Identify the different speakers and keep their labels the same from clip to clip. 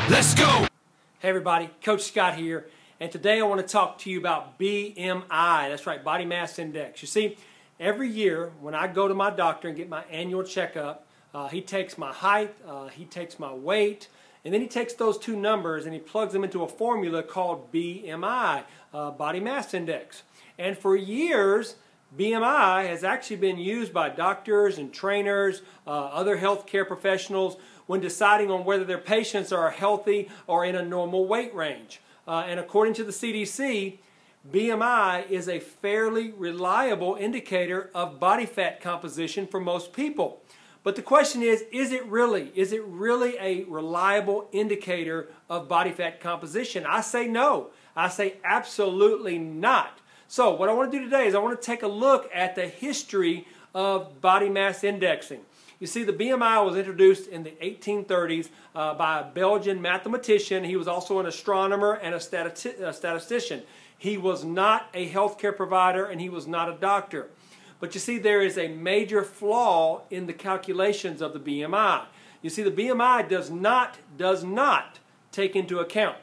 Speaker 1: Let's go!
Speaker 2: Hey everybody, Coach Scott here, and today I want to talk to you about BMI. That's right, body mass index. You see, every year when I go to my doctor and get my annual checkup, he takes my height, he takes my weight, and then he takes those two numbers and he plugs them into a formula called BMI, body mass index. And for years, BMI has actually been used by doctors and trainers, other healthcare professionals when deciding on whether their patients are healthy or in a normal weight range. And according to the CDC, BMI is a fairly reliable indicator of body fat composition for most people. But the question is it really? Is it really a reliable indicator of body fat composition? I say no. I say absolutely not. So what I want to do today is I want to take a look at the history of body mass indexing. You see, the BMI was introduced in the 1830s by a Belgian mathematician. He was also an astronomer and a statistician. He was not a healthcare provider and he was not a doctor. But you see, there is a major flaw in the calculations of the BMI. You see, the BMI does not take into account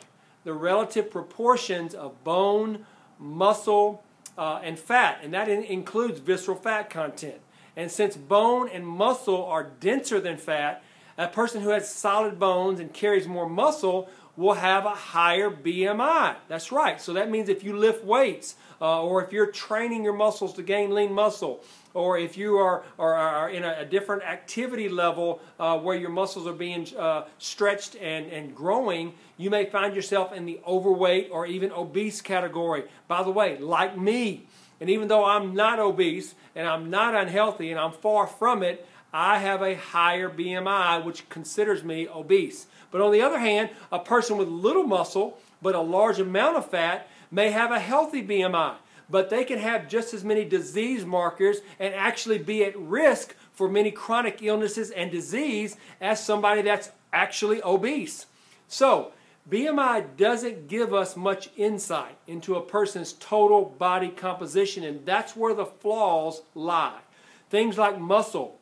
Speaker 2: the relative proportions of bone, muscle, and fat, and that includes visceral fat content. And since bone and muscle are denser than fat, a person who has solid bones and carries more muscle will have a higher BMI. That's right. So that means if you lift weights, or if you're training your muscles to gain lean muscle, or if you are in a different activity level where your muscles are being stretched and growing, you may find yourself in the overweight or even obese category. By the way, like me, and even though I'm not obese and I'm not unhealthy and I'm far from it, I have a higher BMI, which considers me obese. But on the other hand, a person with little muscle but a large amount of fat may have a healthy BMI, but they can have just as many disease markers and actually be at risk for many chronic illnesses and disease as somebody that's actually obese. So, BMI doesn't give us much insight into a person's total body composition, and that's where the flaws lie. Things like muscle,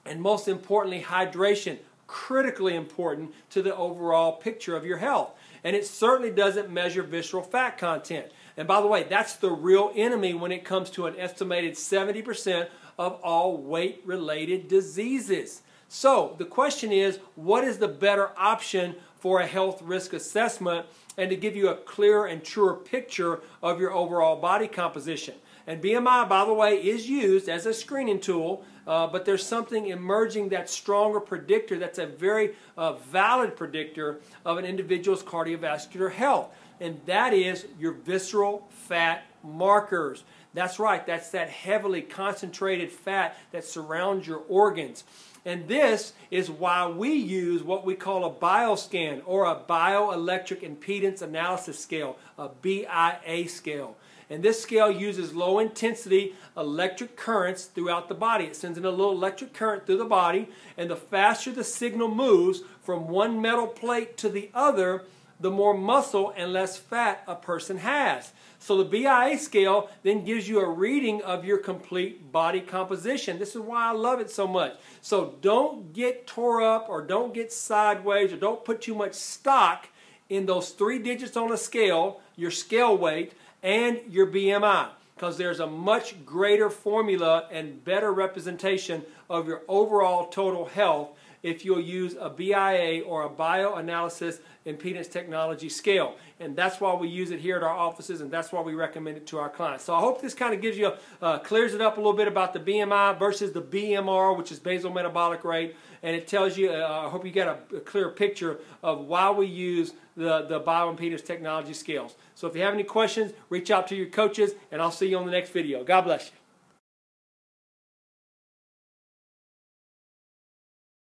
Speaker 2: and most importantly hydration, critically important to the overall picture of your health. And it certainly doesn't measure visceral fat content. And by the way, that's the real enemy when it comes to an estimated 70% of all weight-related diseases. So the question is, what is the better option for a health risk assessment and to give you a clearer and truer picture of your overall body composition? And BMI, by the way, is used as a screening tool, but there's something emerging that's stronger predictor, that's a very valid predictor of an individual's cardiovascular health. And that is your visceral fat markers. That's right, that's that heavily concentrated fat that surrounds your organs. And this is why we use what we call a bioscan, or a bioelectric impedance analysis scale, a BIA scale. And this scale uses low-intensity electric currents throughout the body. It sends in a little electric current through the body, and the faster the signal moves from one metal plate to the other, the more muscle and less fat a person has. So the BIA scale then gives you a reading of your complete body composition. This is why I love it so much. So don't get tore up, or don't get sideways, or don't put too much stock in those 3 digits on a scale, your scale weight, and your BMI, because there's a much greater formula and better representation of your overall total health if you'll use a BIA, or a bioanalysis impedance technology scale. And that's why we use it here at our offices, and that's why we recommend it to our clients. So I hope this kind of gives you, clears it up a little bit about the BMI versus the BMR, which is basal metabolic rate, and it tells you, I hope you get a clear picture of why we use the bioimpedance technology scales. So if you have any questions, reach out to your coaches, and I'll see you on the next video. God bless you.